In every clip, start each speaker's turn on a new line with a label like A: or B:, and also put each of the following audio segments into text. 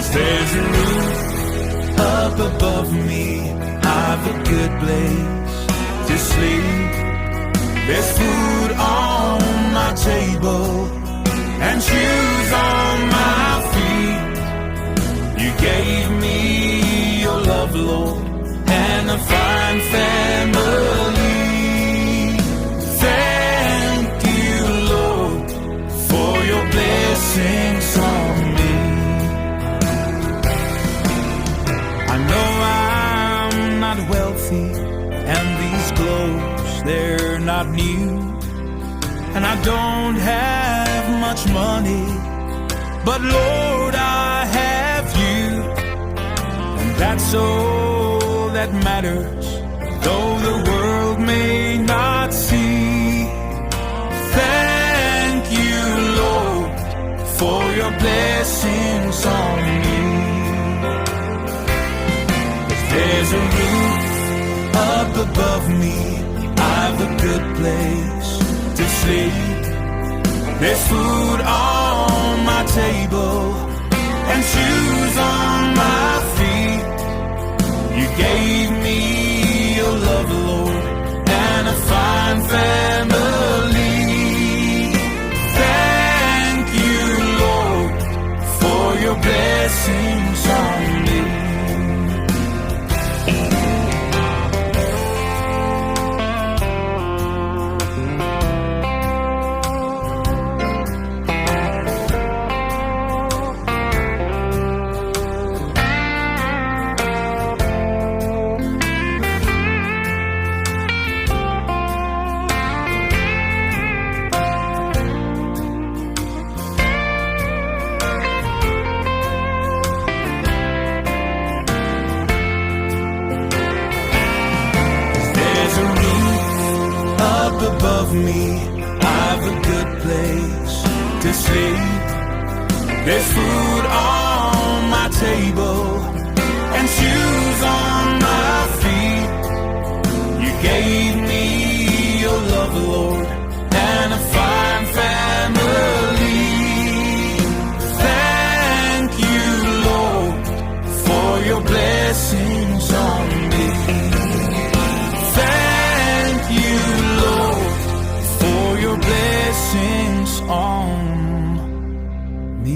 A: There's a roof up above me, I've a good place to sleep. There's food on my table and shoes on my feet. You gave me your love, Lord, and a fine family. Thank you, Lord, for your blessings on me. I know I'm not wealthy, and these clothes, they're not new, and I don't have much money, but Lord, I have you, and that's all that matters, though the world may not see. Thank you, Lord, for your blessings on me. There's a roof up above me, I've a good place to sleep. There's food on my table and shoes on my feet. You gave me your love, Lord, and a fine family. Thank you, Lord, for your blessings on me. Above me, I've a good place to sleep. There's food on my table and shoes on my feet. You gave me your love, Lord, and a fine family. Thank you, Lord, for your blessings on me. Thank you, Lord, for your blessings on me.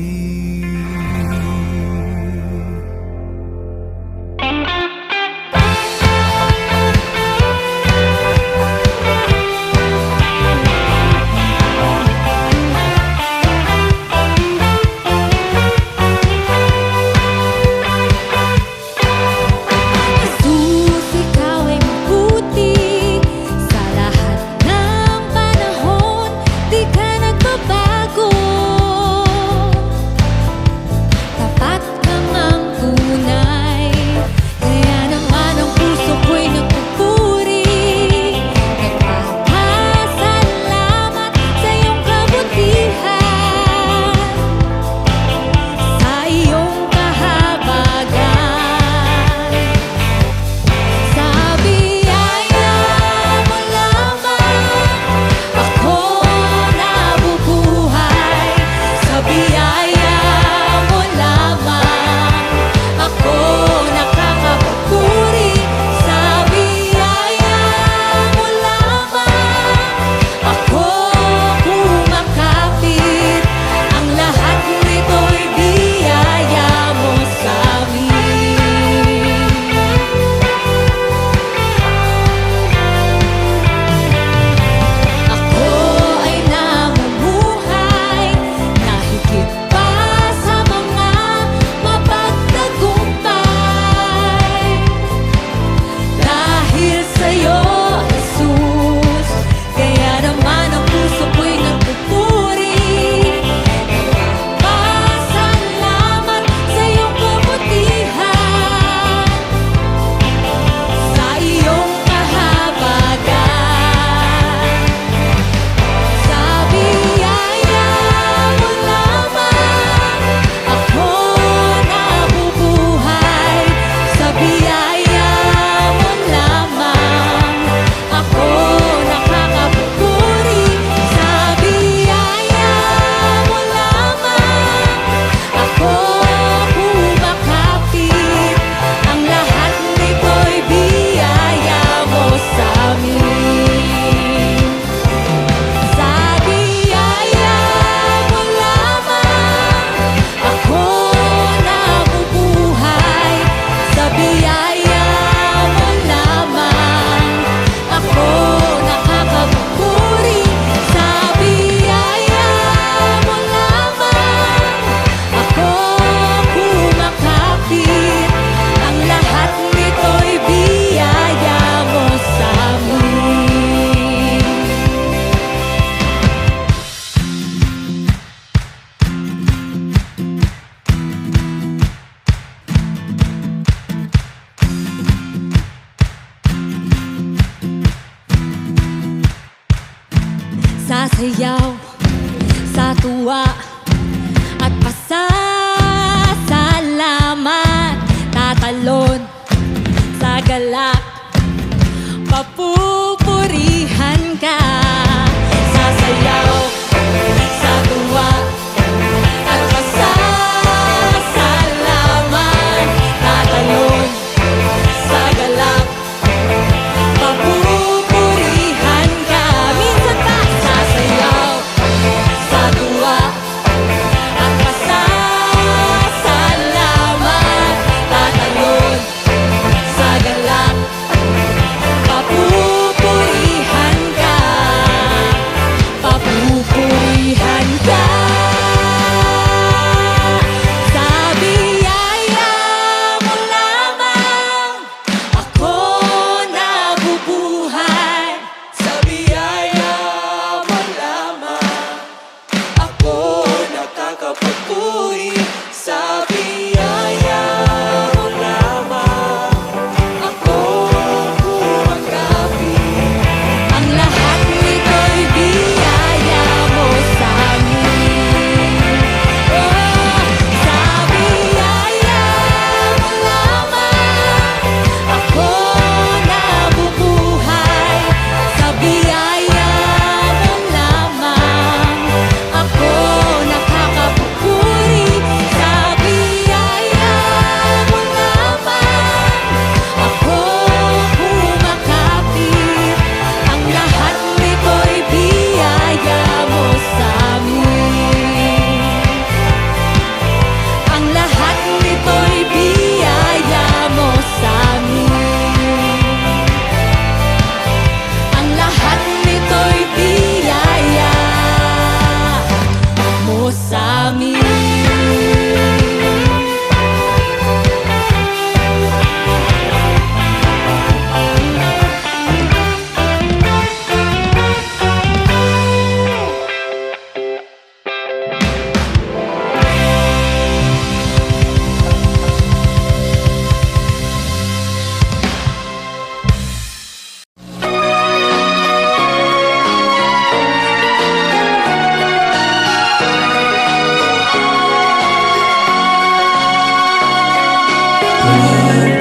B: sasayaw sa tuwa at pasasalamat, tatalon sa galak, papupurihan ka. Sasayaw sa tuwa at pasasalamat, tatalon sa galak, papupurihan ka. Minsan pa sasayaw sa tuwa at pasasalamat, tatalon sa galak, papupurihan ka, papupurihan ka. Sa biyaya mo lamang ako nabubuhay.
A: Sa biyaya mo lamang ako nakakapagpuri. Sa biyaya mo lamang ako kumakapit.
B: Ang lahat nito'y biyaya mo sa amin. Sa biyaya mo lamang ako nabubuhay. Sa biyaya mo lamang ako nakakapagpuri. Sa biyaya mo lamang ako kumakapit. Ang lahat nito'y biyaya mo sa amin. Ang lahat nito'y biyaya mo sa amin. Ang lahat nito'y biyaya mo sa amin.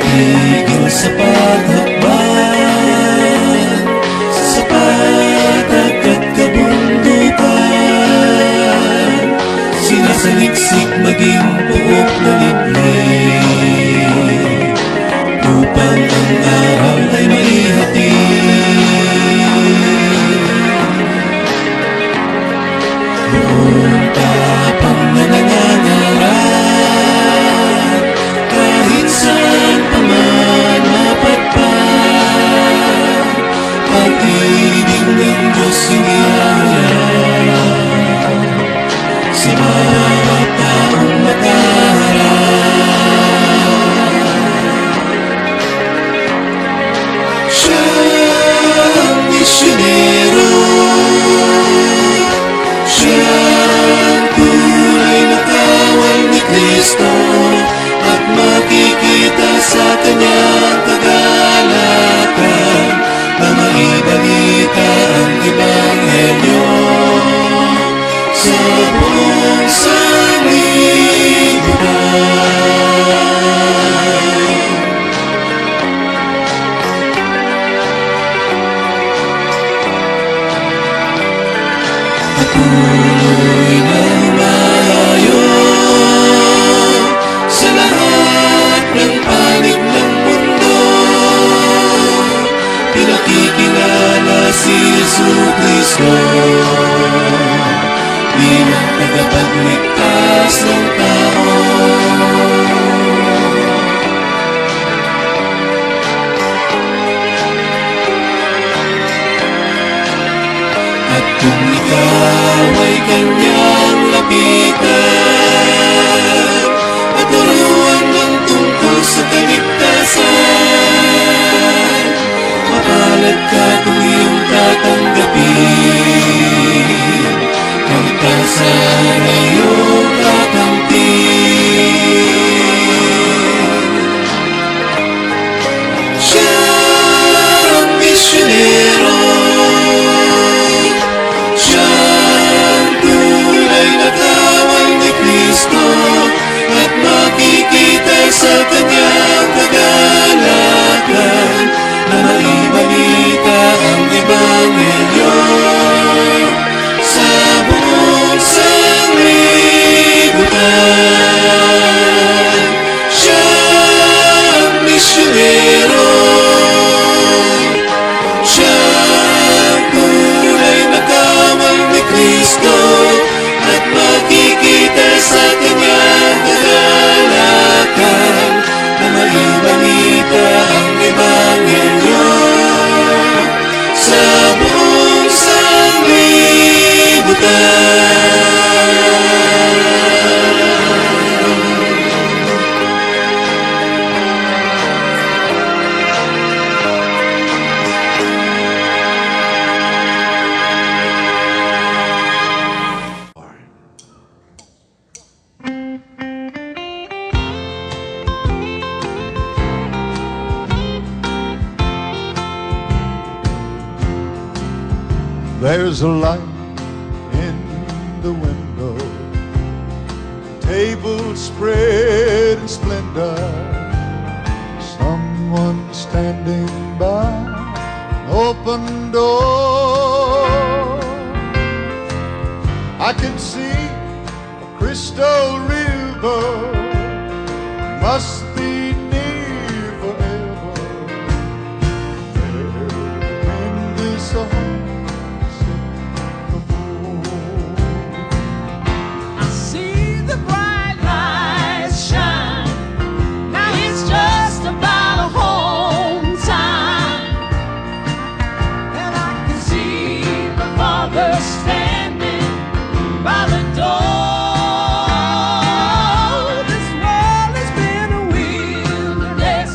A: Tigil sa paghakbang sa patagat kabundukan, sinasaliksik maging buhok na liblib upang ang araw ay maihatid. Noong tapang na nangangarap, kahit saan pa man mapadpad, pag-ibig ng Diyos hinihayag sa mga taong makaharap. Siya ang misyonero, siya ang tunay na kawal ni Kristo, at makikita sa kanyang kagalakan na maibalita ang Ebanghelyo sa buong sanlibutan. Patuloy na malayo sa lahat ng panig ng mundo, pinakikilala si Jesucristo bilang tagapagligtas ng tao. At kung ikaw ay kanyang lapitan at turuan ng tungkol sa kaligtasan, mapalad ka kung iyong tatanggapin ang kaligtasan ay iyong kakamtin. Siya ang misyonero, siya
C: There's a light in the window, table spread in splendor, someone standing by an open door. I can see a crystal river, must be near forever. There in this homesick before.
B: I see the bright lights shine. Now it's just about a home time, and I can see my father standing by the door. This world has been a wilderness,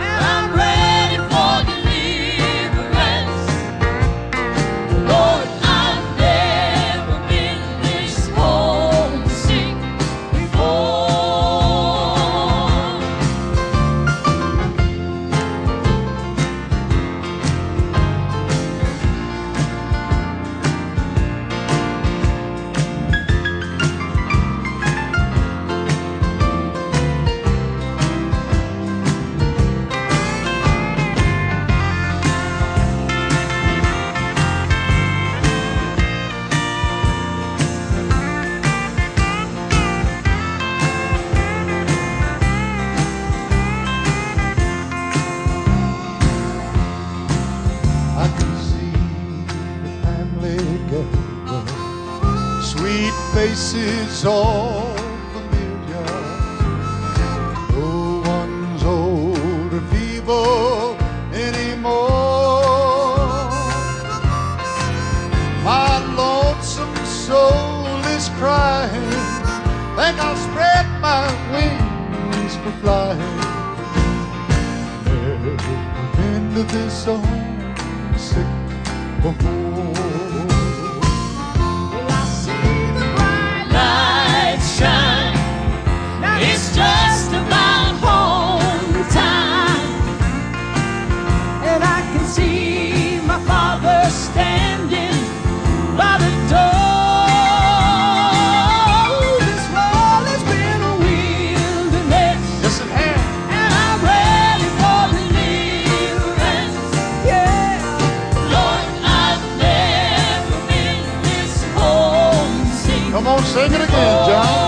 B: and I'm ready for deliverance. Lord, I've never been this homesick before.
C: I can see the family gather, sweet faces all familiar. No one's old or feeble anymore. My lonesome soul is crying, think I'll spread my wings for flying. Never been to this homesick before.
B: Well, I see the bright lights shine. Now it's just about home time, and I can see my father standing by the door. This world has been a wilderness,
C: Yes, it has.
B: and I'm ready for deliverance. Yeah, Lord, I've never been this homesick.
C: Come on, sing it again, John.